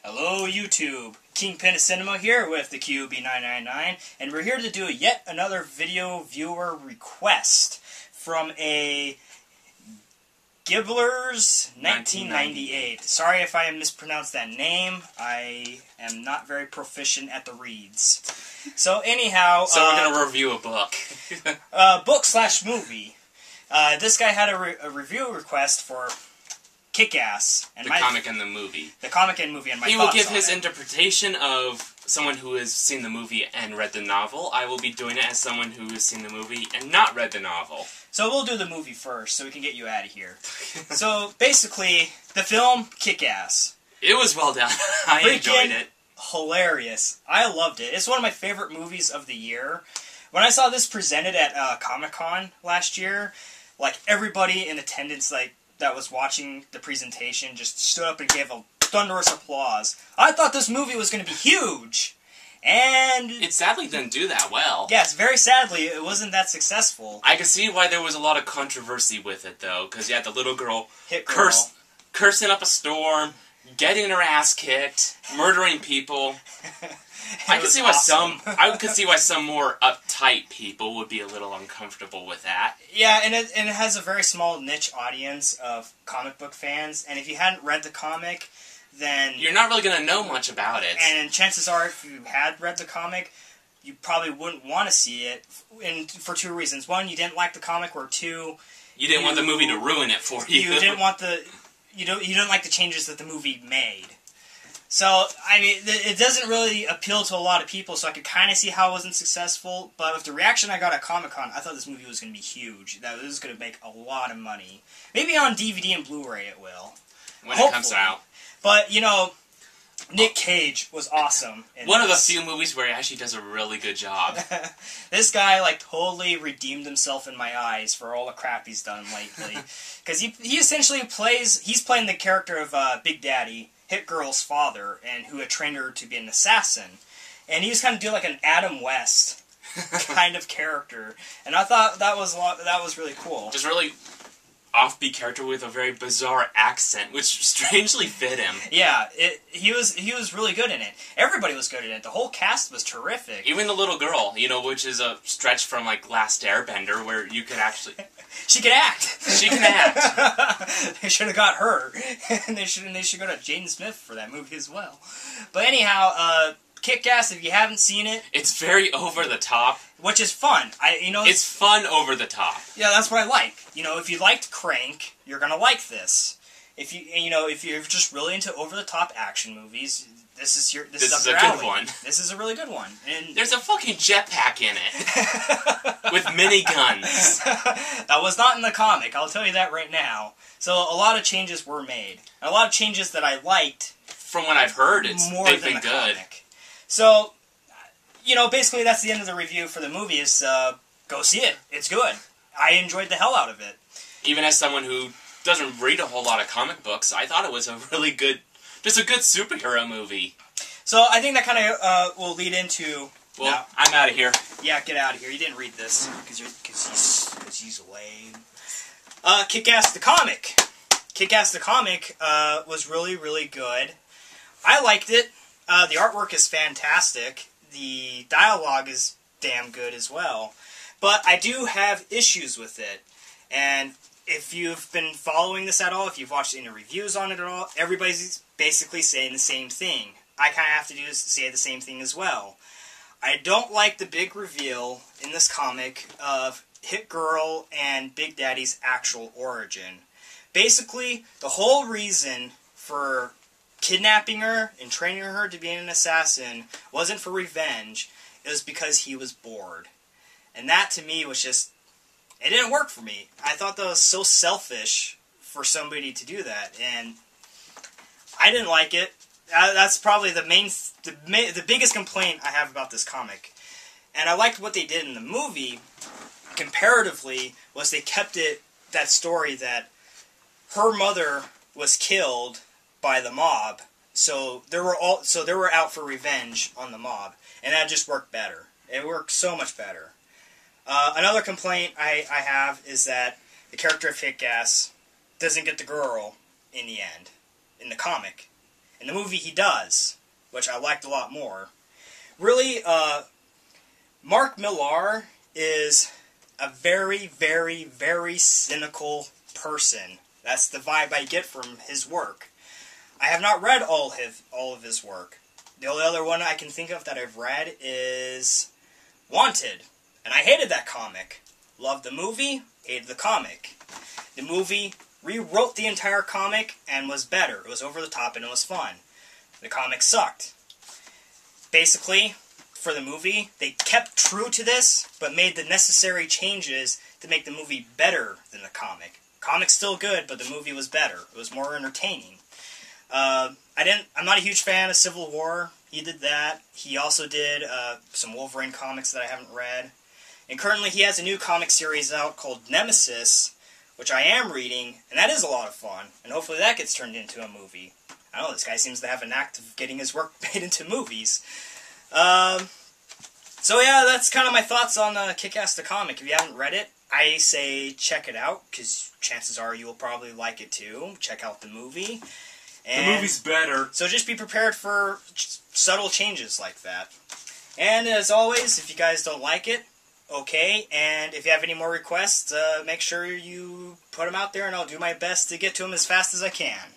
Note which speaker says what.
Speaker 1: Hello YouTube, Kingpin of Cinema here with the QB999, and we're here to do yet another video viewer request from a Gibbler's 1998. Sorry if I mispronounced that name, I am not very proficient at the reads. So anyhow...
Speaker 2: So we're going to review a book.
Speaker 1: Book/movie. This guy had a review request for Kick-Ass.
Speaker 2: The comic and the movie.
Speaker 1: The comic and movie and my thoughts
Speaker 2: He will give his
Speaker 1: it.
Speaker 2: interpretation of someone who has seen the movie and read the novel. I will be doing it as someone who has seen the movie and not read the novel.
Speaker 1: So we'll do the movie first, so we can get you out of here. So, basically, the film, Kick-Ass.
Speaker 2: It was well done. I enjoyed it.
Speaker 1: Hilarious. I loved it. It's one of my favorite movies of the year. When I saw this presented at Comic-Con last year, like, everybody in attendance, like, that was watching the presentation just stood up and gave a thunderous applause. I thought this movie was going to be huge. And...
Speaker 2: it sadly didn't do that well.
Speaker 1: Yes, very sadly, it wasn't that successful.
Speaker 2: I can see why there was a lot of controversy with it, though, because you had the little girl,
Speaker 1: girl.
Speaker 2: cursing up a storm, getting her ass kicked, murdering people. I could see why some more uptight people would be a little uncomfortable with that.
Speaker 1: Yeah, and it has a very small niche audience of comic book fans, and if you hadn't read the comic, then...
Speaker 2: you're not really going to know much about it.
Speaker 1: And chances are, if you had read the comic, you probably wouldn't want to see it, for two reasons. One, you didn't like the comic, or two...
Speaker 2: you didn't want the movie to ruin it for you.
Speaker 1: You didn't want the... You didn't like the changes that the movie made. So, I mean, it doesn't really appeal to a lot of people, so I could kind of see how it wasn't successful. But with the reaction I got at Comic-Con, I thought this movie was going to be huge. That it was going to make a lot of money. Maybe on DVD and Blu-ray it will.
Speaker 2: When it comes out.
Speaker 1: But, you know, Nick Cage was awesome.
Speaker 2: One of the few movies where he actually does a really good job.
Speaker 1: This guy, like, totally redeemed himself in my eyes for all the crap he's done lately. Because he essentially he's playing the character of Big Daddy, Hit Girl's father, and who had trained her to be an assassin. And he was kind of doing like an Adam West kind of character. And I thought that was really cool.
Speaker 2: Just really offbeat character with a very bizarre accent, which strangely fit him.
Speaker 1: Yeah, he was really good in it. Everybody was good in it. The whole cast was terrific.
Speaker 2: Even the little girl, you know, which is a stretch from like Last Airbender, where you could actually...
Speaker 1: she can act.
Speaker 2: She can act.
Speaker 1: They should have got her, and they should go to Jaden Smith for that movie as well. But anyhow, Kick-Ass, if you haven't seen it,
Speaker 2: it's very over the top,
Speaker 1: which is fun.
Speaker 2: It's fun over the top.
Speaker 1: Yeah, that's what I like. You know, if you liked Crank, you're gonna like this. If you're just really into over the top action movies, this is a good one. This is a really good one. And
Speaker 2: there's a fucking jetpack in it with mini guns.
Speaker 1: That was not in the comic. I'll tell you that right now. So a lot of changes were made. A lot of changes that I liked.
Speaker 2: From what I've heard, they've been good.
Speaker 1: Comic. So, you know, basically that's the end of the review for the movie. Is go see it. It's good. I enjoyed the hell out of it. Even as
Speaker 2: someone who doesn't read a whole lot of comic books, I thought it was a really good, just a good superhero movie.
Speaker 1: So I think that kind of will lead into...
Speaker 2: well, no. I'm out of here.
Speaker 1: Yeah, get out of here. You didn't read this because he's lame. Kick-Ass the comic. Kick-Ass the comic was really, really good. I liked it. The artwork is fantastic. The dialogue is damn good as well. But I do have issues with it. And if you've been following this at all, if you've watched any reviews on it at all, everybody's basically saying the same thing. I kind of have to say the same thing as well. I don't like the big reveal in this comic of Hit Girl and Big Daddy's actual origin. Basically, the whole reason for kidnapping her and training her to be an assassin wasn't for revenge. It was because he was bored. And that, to me, was just... it didn't work for me. I thought that was so selfish for somebody to do that. And I didn't like it. That's probably the biggest complaint I have about this comic. And I liked what they did in the movie, comparatively, was they kept that story that her mother was killed by the mob, so they were out for revenge on the mob, and that just worked better. It worked so much better. Another complaint I have is that the character of Kick-Ass doesn't get the girl in the end, in the comic. In the movie, he does, which I liked a lot more. Really, Mark Millar is a very, very, very cynical person. That's the vibe I get from his work. I have not read all of his work. The only other one I can think of that I've read is Wanted, and I hated that comic. Loved the movie, hated the comic. The movie rewrote the entire comic and was better. It was over the top and it was fun. The comic sucked. Basically, for the movie, they kept true to this, but made the necessary changes to make the movie better than the comic. Comic's still good, but the movie was better. It was more entertaining. I'm not a huge fan of Civil War. He did that. He also did some Wolverine comics that I haven't read. And currently he has a new comic series out called Nemesis, which I am reading, and that is a lot of fun. And hopefully that gets turned into a movie. I don't know, this guy seems to have an knack of getting his work made into movies. So yeah, that's kind of my thoughts on Kick-Ass the comic. If you haven't read it, I say check it out, because chances are you'll probably like it too. Check out the movie. And
Speaker 2: the movie's better.
Speaker 1: So just be prepared for subtle changes like that. And as always, if you guys don't like it, okay. And if you have any more requests, make sure you put them out there, and I'll do my best to get to them as fast as I can.